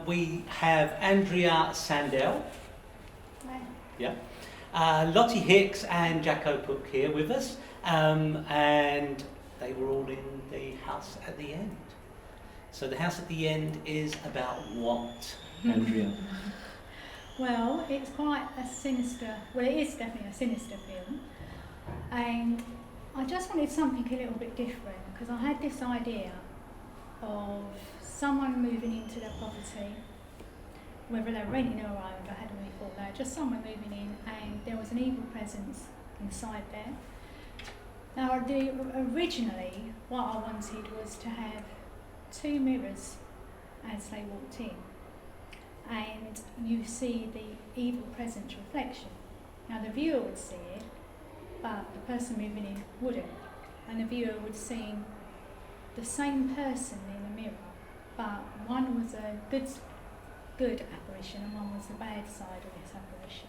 We have Andrea Sandell, yeah, Lottie Hicks and Jacko Pook here with us, and they were all in the house at the end. So the house at the end is about what, Andrea? Well, it's quite a sinister, well it is definitely a sinister film, and I just wanted something a little bit different because I had this idea of someone moving into their property, whether they're renting or owned, I hadn't really thought that, just someone moving in and there was an evil presence inside there. Now originally what I wanted was to have two mirrors as they walked in, and you see the evil presence reflection. Now the viewer would see it, but the person moving in wouldn't, and the viewer would see the same person in the mirror, but one was a good apparition and one was the bad side of this apparition.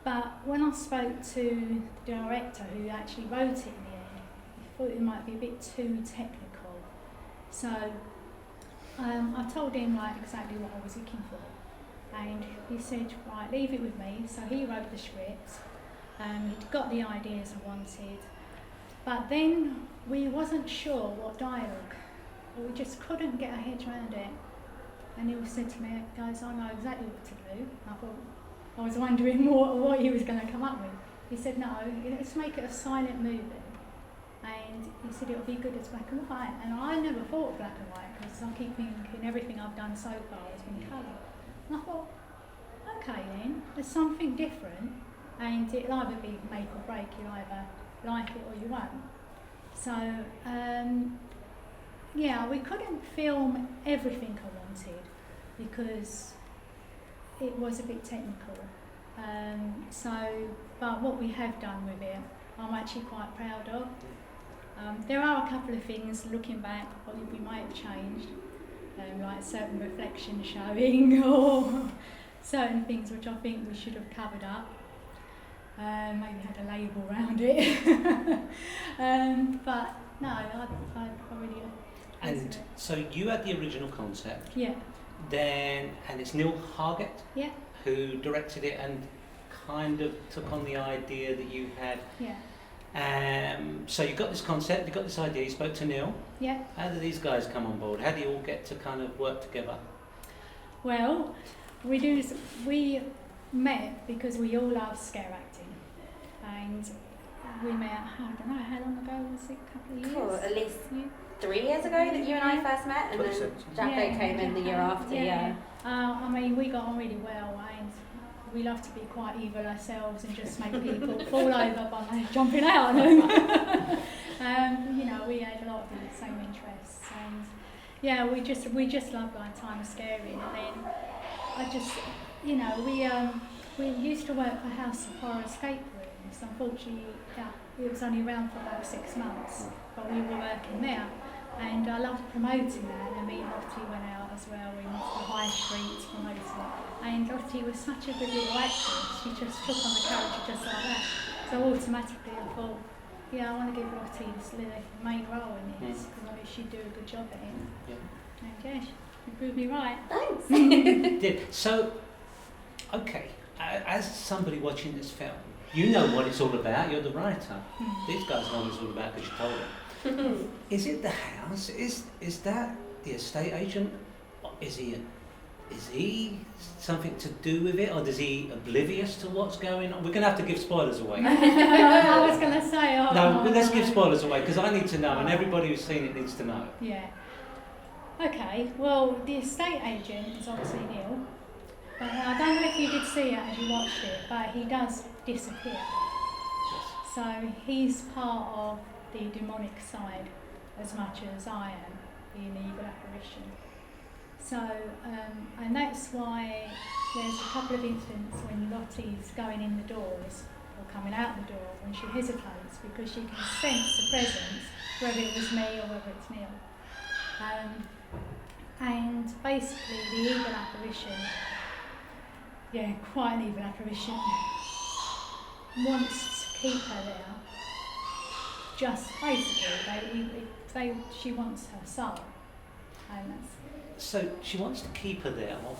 But when I spoke to the director who actually wrote it in the end, he thought it might be a bit too technical. So I told him exactly what I was looking for, and he said, right, leave it with me. So he wrote the script, he'd got the ideas I wanted, but then we wasn't sure what dialogue. We just couldn't get our heads around it. And he said to me, guys, I know exactly what to do. I was wondering what he was going to come up with. He said, no, let's make it a silent movie. And he said it'll be good as black and white. And I never thought of black and white because I keep thinking everything I've done so far has been colour. And I thought, okay then, there's something different, and it'll either be make or break. You'll either like it or you won't. So, yeah, we couldn't film everything I wanted because it was a bit technical. But what we have done with it, I'm actually quite proud of. There are a couple of things, looking back, what we might have changed, like certain reflection showing or certain things which I think we should have covered up. Maybe had a label around it. But no, I really... And so you had the original concept. Yeah. And it's Neil Hargett, yeah, who directed it and kind of took on the idea that you had. Yeah. So you got this concept, you got this idea, you spoke to Neil. Yeah. How did these guys come on board? How do you all get to kind of work together? Well, we met because we all love scare acting, and we met, I don't know, how long ago was it? A couple of years? Cool, at least 3 years ago that you and I first met, and then Jacko came in the year after, yeah. I mean, we got on really well, and we love to be quite evil ourselves and just make people fall over by jumping out on them. We had a lot of the same interests, and yeah, we just love time scaring. And then I just, we used to work for House of Horror escape rooms. Unfortunately, it was only around for about 6 months, but we were working there. And I loved promoting that, and me and Lottie went out as well in the high streets promoting it. And Lottie was such a good little actress, she just took on the character just like that. So automatically I thought, yeah, I want to give Lottie this little main role in this, because I knew she'd do a good job at it. Yeah. And yeah, she proved me right. Thanks. Did. So, okay, as somebody watching this film, you know what it's all about, you're the writer. These guys know what it's all about because you told them. Is it the house? Is that the estate agent? Is he something to do with it, or is he oblivious to what's going on? We're going to have to give spoilers away. I was going to say, let's give spoilers away because I need to know, and everybody who's seen it needs to know. Yeah. Okay. Well, the estate agent is obviously Neil, but I don't know if you did see it as you watched it, but he does disappear. Yes. So he's part of the demonic side as much as I am, being the evil apparition. So, and that's why there's a couple of instances when Lottie's going in the doors or coming out the door when she hesitates because she can sense the presence, whether it was me or whether it's Neil. And basically the evil apparition, quite an evil apparition, wants to keep her there. Just basically, she wants her soul, and So she wants to keep her there. Or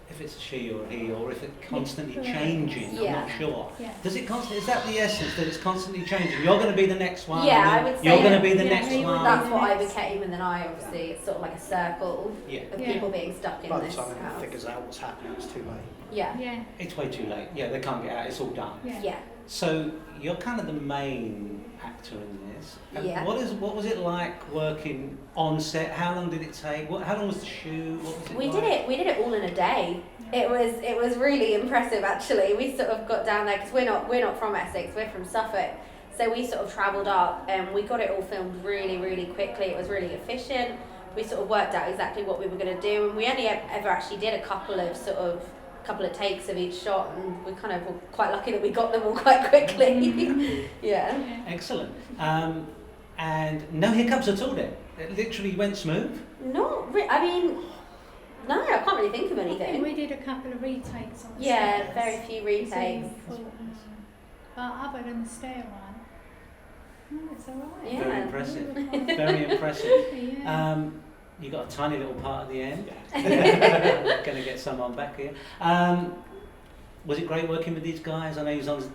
if it's a she or a he, or if it's constantly Yeah. changing, I'm Yeah. not sure. Yeah. Does it constantly? Is that the essence, that it's constantly changing? You're going to be the next one. Yeah, and then I would say you're going to be the yeah, next you would one. That's what I became, and then I obviously, it's sort of like a circle Yeah. of Yeah. people being stuck in By the this time anyone house. figures out what's happening, it's too late. Yeah. Yeah. It's way too late. Yeah, they can't get out. It's all done. Yeah. Yeah. So you're kind of the main actor in this. And Yeah. what was it like working on set? How long did it take? How long was the shoot? What was it We like? did it all in a day. It was really impressive actually. We sort of got down there because we're not from Essex, we're from Suffolk. So we sort of travelled up and we got it all filmed really, really quickly. It was really efficient. We sort of worked out exactly what we were going to do, and we only ever actually did a couple of takes of each shot, and we kind of were quite lucky that we got them all quite quickly. Yeah. Excellent. And no hiccups at all then? It literally went smooth? I mean, no, I can't really think of I think anything. we did a couple of retakes on the Yeah, stairs. very few retakes. But other than the stair one, no, it's alright. Yeah. Very impressive. Very impressive. Yeah. You got a tiny little part at the end. Going to get someone back here. Was it great working with these guys? I know you was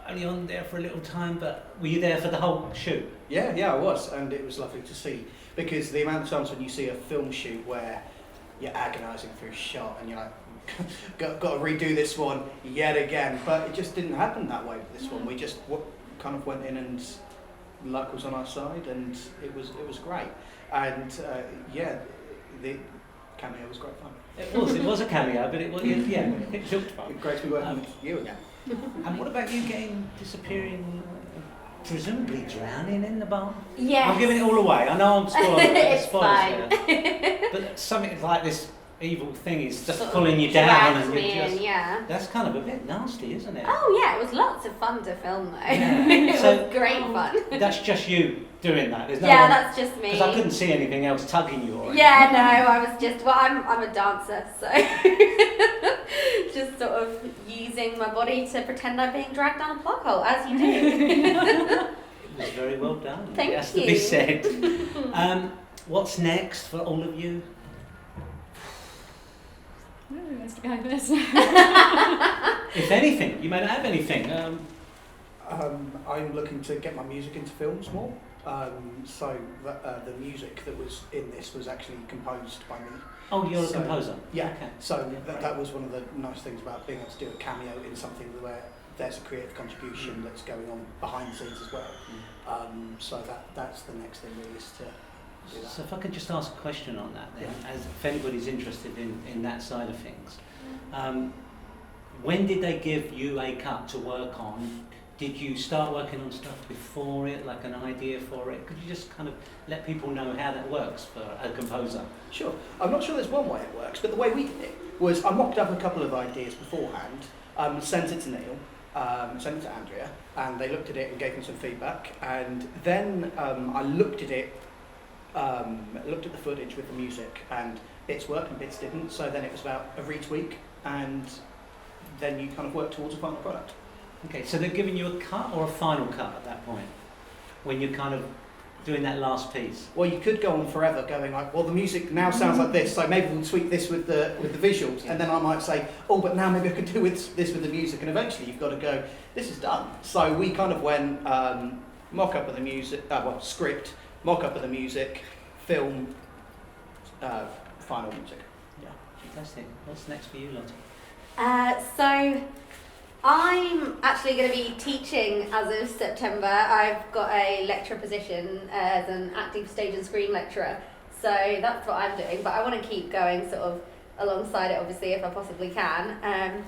only on there for a little time, but were you there for the whole shoot? Yeah, I was, and it was lovely to see, because the amount of times when you see a film shoot where you're agonising through shot and you're like, got to redo this one yet again, but it just didn't happen that way with this one. We just kind of went in and luck was on our side, and it was great. And the cameo was great fun. It was a cameo, but it looked fun. Great to be working with you again. And what about you disappearing, presumably drowning in the bath? Yes. I'm giving it all away. I know I'm spoiling It's spoilers fine. here. But something like this evil thing is just Sort of pulling you down, drags and me you're in, just. yeah. That's kind of a bit nasty, isn't it? Oh yeah, it was lots of fun to film though. Yeah. It So- was great fun. That's just you doing that. There's no Yeah, one, that's just me. because I couldn't see anything else tugging you or Yeah, no, I was just, I'm a dancer, so just sort of using my body to pretend I'm being dragged down a plug hole, as you do. It was very well done. Thank it has to you. be said. What's next for all of you? Who wants to go first? If anything, you may not have anything. I'm looking to get my music into films more. So the music that was in this was actually composed by me. Oh, you're a So- composer? Yeah. Okay. So that was one of the nice things about being able to do a cameo in something where there's a creative contribution that's going on behind the scenes as well. So that's the next thing really, is to do that. So if I could just ask a question on that then, as if anybody's interested in that side of things. When did they give you a cut to work on? Did you start working on stuff before it, like an idea for it? Could you just kind of let people know how that works for a composer? Sure. I'm not sure there's one way it works, but the way we did it was I mocked up a couple of ideas beforehand, sent it to Neil, sent it to Andrea, and they looked at it and gave me some feedback. And then I looked at it, looked at the footage with the music, and bits worked and bits didn't. So then it was about a retweak, and then you kind of work towards a final product. Okay, so they're giving you a cut or a final cut at that point, when you're kind of doing that last piece? Well, you could go on forever going like, well, the music now sounds like this, so maybe we'll tweak this with the visuals, and then I might say, oh, but now maybe I could do this with the music, and eventually you've got to go, this is done. So we kind of went mock-up of the music, script, mock-up of the music, film, final music. Yeah, fantastic. What's next for you, Lottie? So I'm actually going to be teaching as of September. I've got a lecturer position as an acting stage and screen lecturer. So that's what I'm doing, but I want to keep going sort of alongside it, obviously, if I possibly can.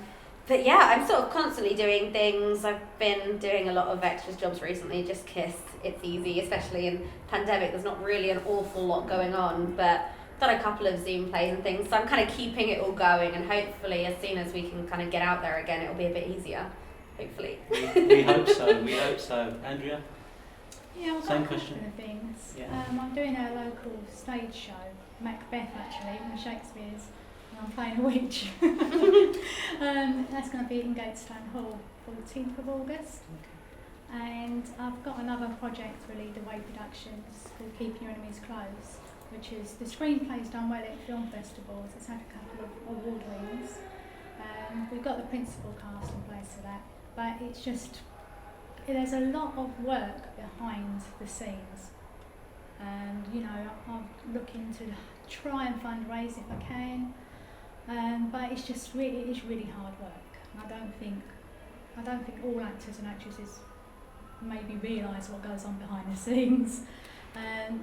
But yeah, I'm sort of constantly doing things. I've been doing a lot of extras jobs recently just because it's easy, especially in pandemic. There's not really an awful lot going on, but done a couple of Zoom plays and things, so I'm kind of keeping it all going, and hopefully as soon as we can kind of get out there again, it'll be a bit easier, hopefully. We hope so, we hope so. Andrea? Yeah, I've Same got a question. couple of things. Yeah. I'm doing a local stage show, Macbeth actually, from Shakespeare's, and I'm playing a witch. That's going to be in Gatestone Hall, 14th of August. And I've got another project for Lead Away Productions called Keeping Your Enemies Close. which is the screenplay's done well at film festivals. It's had a couple of award wins. We've got the principal cast in place for that, but it's just, there's a lot of work behind the scenes. And you know, I'm looking to try and fundraise if I can, but it's just really hard work. I don't think all actors and actresses maybe realise what goes on behind the scenes.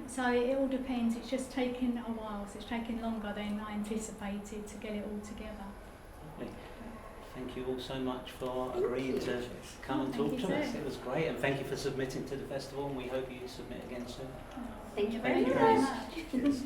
So it all depends. It's just taken a while. So it's taken longer than I anticipated to get it all together. Lovely. Thank you all so much for agreeing to come and talk to us. It was great, and thank you for submitting to the festival, and we hope you submit again soon. Thank you Thank very you very much. much. Cheers.